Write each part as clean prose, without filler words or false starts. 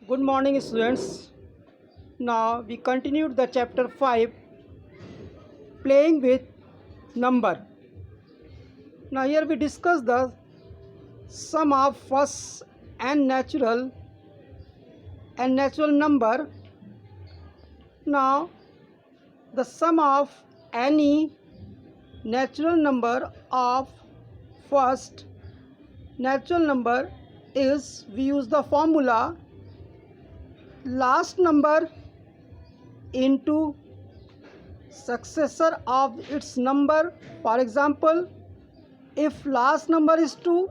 Good morning, students. Now we continued the chapter 5, playing with number. Now here we discuss the sum of first and natural number. Now the sum of any natural number of first natural number is, we use the formula last number into successor of its number. For example, if last number is 2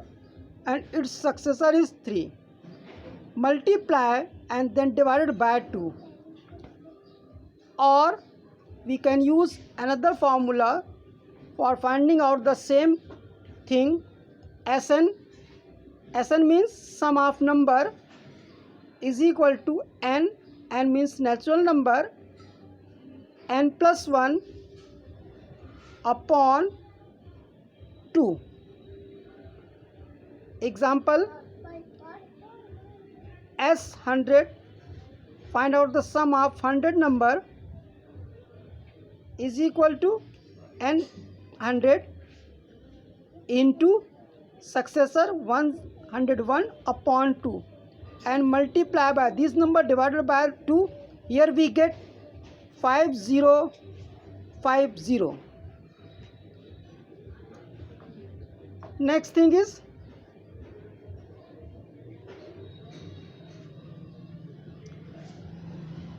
and its successor is 3, multiply and then divided by 2. Or we can use another formula for finding out the same thing. Sn means sum of number is equal to n means natural number, n plus 1 upon 2. Example, S 100, find out the sum of 100 number is equal to n 100 into successor 101 upon 2 and multiply by this number divided by 2. Here we get 5050. Next thing is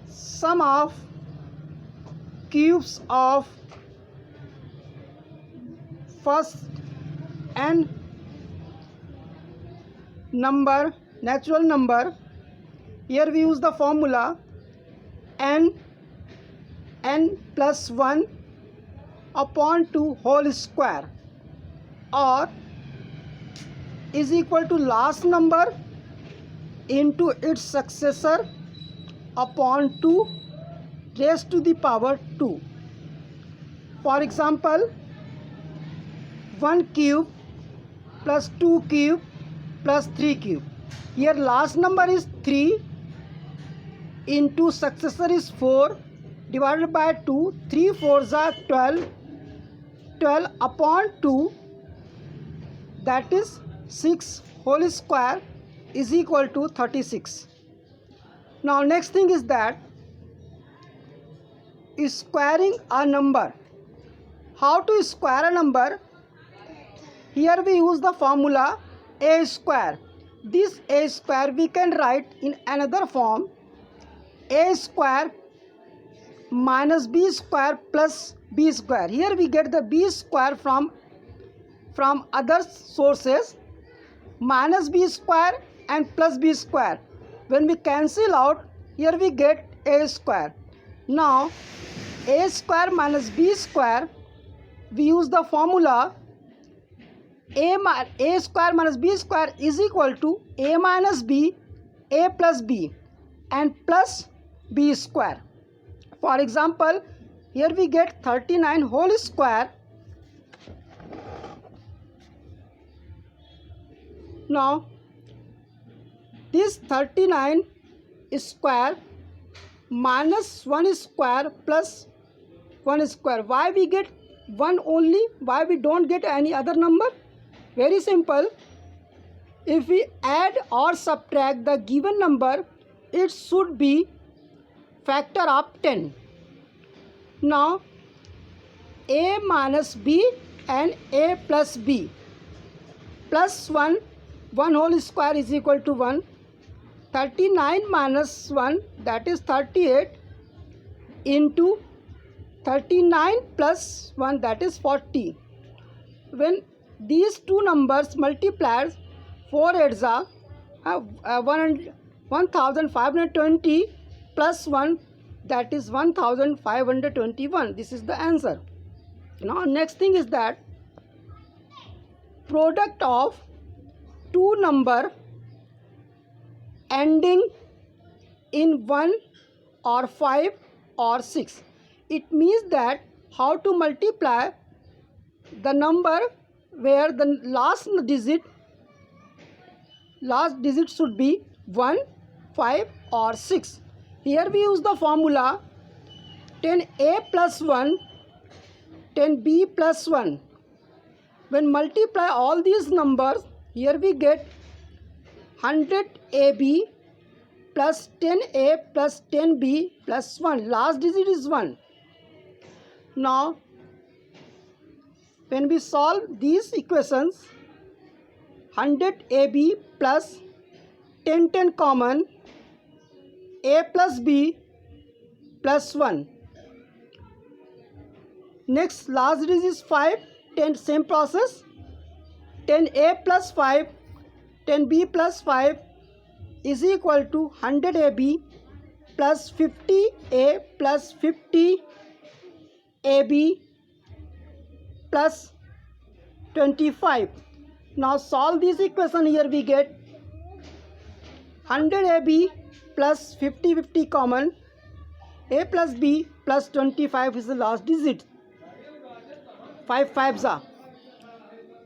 sum of cubes of first and number natural number. Here we use the formula n plus 1 upon 2 whole square, or is equal to last number into its successor upon 2 raised to the power 2. For example, 1 cube plus 2 cube plus 3 cube. Here last number is 3 into successor is 4 divided by 2. 3 4s are 12. 12 upon 2, that is 6 whole square is equal to 36. Now next thing is that squaring a number. How to square a number? Here we use the formula a square. This a square we can write in another form: a square minus b square plus b square. Here we get the b square from other sources, minus b square and plus b square. When we cancel out, here we get a square. Now a square minus b square, we use the formula a square minus b square is equal to a minus b, a plus b, and plus b square. For example, here we get 39 whole square. Now this 39 square minus 1 square plus 1 square. Why we get 1 only? Why we don't get any other number? Very simple. If we add or subtract the given number, it should be factor of 10. Now a minus b and a plus b plus 1 whole square is equal to 1. 39 minus 1, that is 38, into 39 plus 1, that is 40. When these two numbers multiplied, 4 8s are 1520 plus 1, that is 1521. This is the answer. Now next thing is that product of two number ending in 1 or 5 or 6. It means that how to multiply the number where the last digit should be 1, 5 or 6. Here we use the formula 10a plus 1, 10b plus 1. When multiply all these numbers, here we get 100ab plus 10a plus 10b plus 1. Last digit is 1. Now, when we solve these equations, 100ab plus 10 common, a plus b plus 1. Next, last digit is 5, 10, same process. 10a plus 5, 10b plus 5 is equal to 100ab plus 50a plus 50ab plus 25. Now solve this equation. Here we get 100ab plus 50 common, a plus b plus 25 is the last digit. 5 5s are.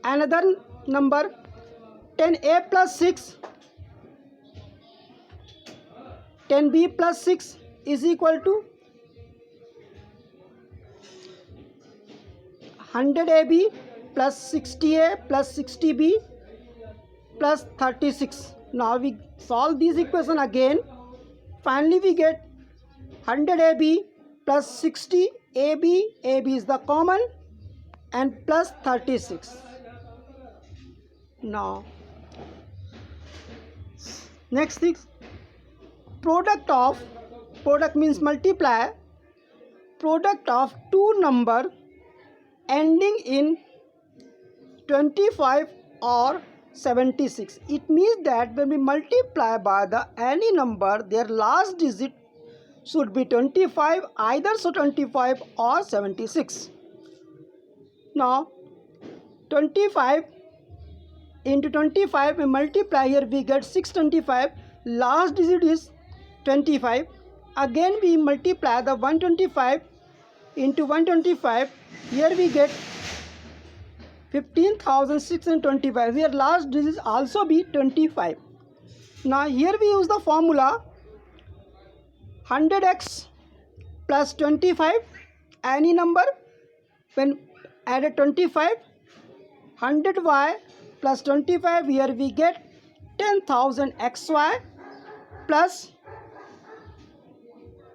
Another number 10a plus 6, 10b plus 6 is equal to 100ab plus 60a plus 60b plus 36. Now we solve this equation again. Finally we get 100ab plus 60ab, ab is the common, and plus 36. Now next thing, product means multiply, product of two number ending in 25 or 76. It means that when we multiply by the any number, their last digit should be 25, either so 25 or 76. Now 25 into 25 we multiply, here we get 625, last digit is 25. Again we multiply the 125 into 125, here we get 15,625, here last digit also be 25. Now here we use the formula 100x plus 25, any number when added 25, 100y plus 25, here we get 10,000xy plus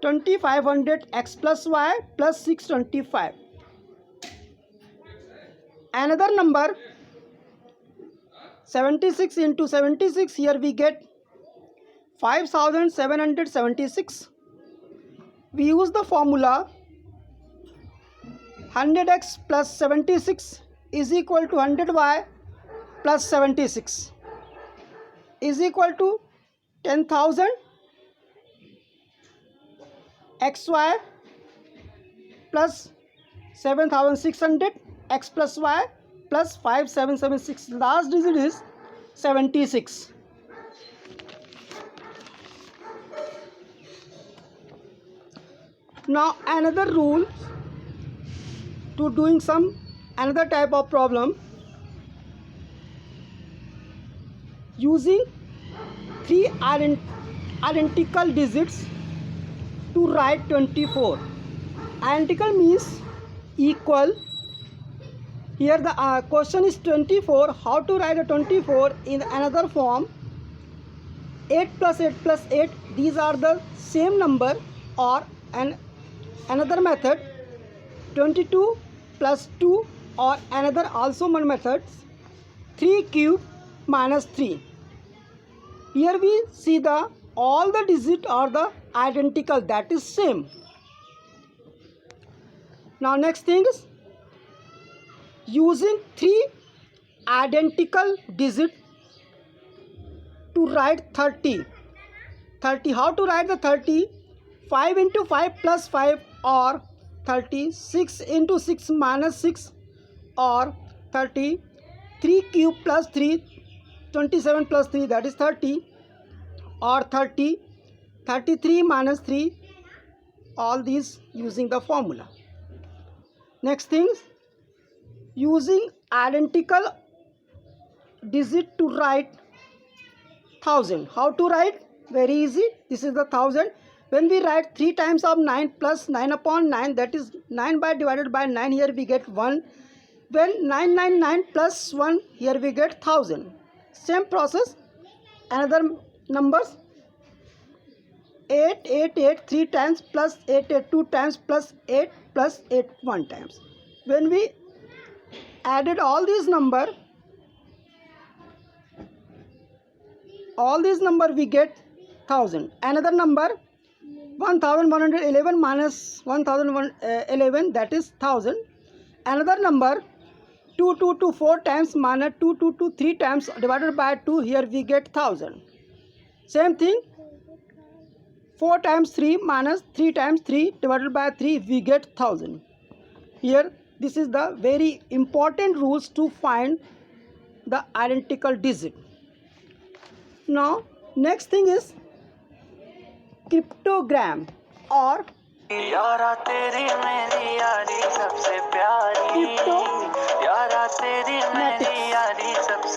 2500x plus y plus 625. Another number 76 into 76, here we get 5776. We use the formula 100x plus 76 is equal to 100y plus 76 is equal to 10,000 xy plus 7,600 x plus y plus 5776. Last digit is 76. Now another rule to doing another type of problem, using three identical digits to write 24. Identical means equal. Here the question is 24. How to write a 24 in another form? 8 plus 8 plus 8. These are the same number, or another method 22 plus 2, or another also one method 3 cube minus 3. Here we see the all the digits are the identical, that is same. Now next thing is using three identical digits to write 30. How to write the 30? 5 into 5 plus 5 or 30, 6 into 6 minus 6 or 30, 3 cube plus 3, 27 plus 3, that is 30, or 30, 33 minus 3, all these using the formula. Next things, using identical digit to write 1000. How to write? Very easy. This is the 1000. When we write 3 times of 9 plus 9 upon 9, that is 9 by divided by 9, here we get 1. When 999 plus 1, here we get 1000. Same process. Another numbers, 8 8 8 3 times plus 8 8 2 times plus 8 1 times. When we added all these number we get 1000. Another number, 1111 minus 1111, that is 1000. Another number, 2 4 times minus 2 3 times divided by 2, here we get 1000. Same thing, 4 times 3 minus 3 times 3 divided by 3, we get 1000. Here, this is the very important rules to find the identical digit. Now, next thing is cryptogram or यारा तेरी मेरी यारी सबसे प्यारी।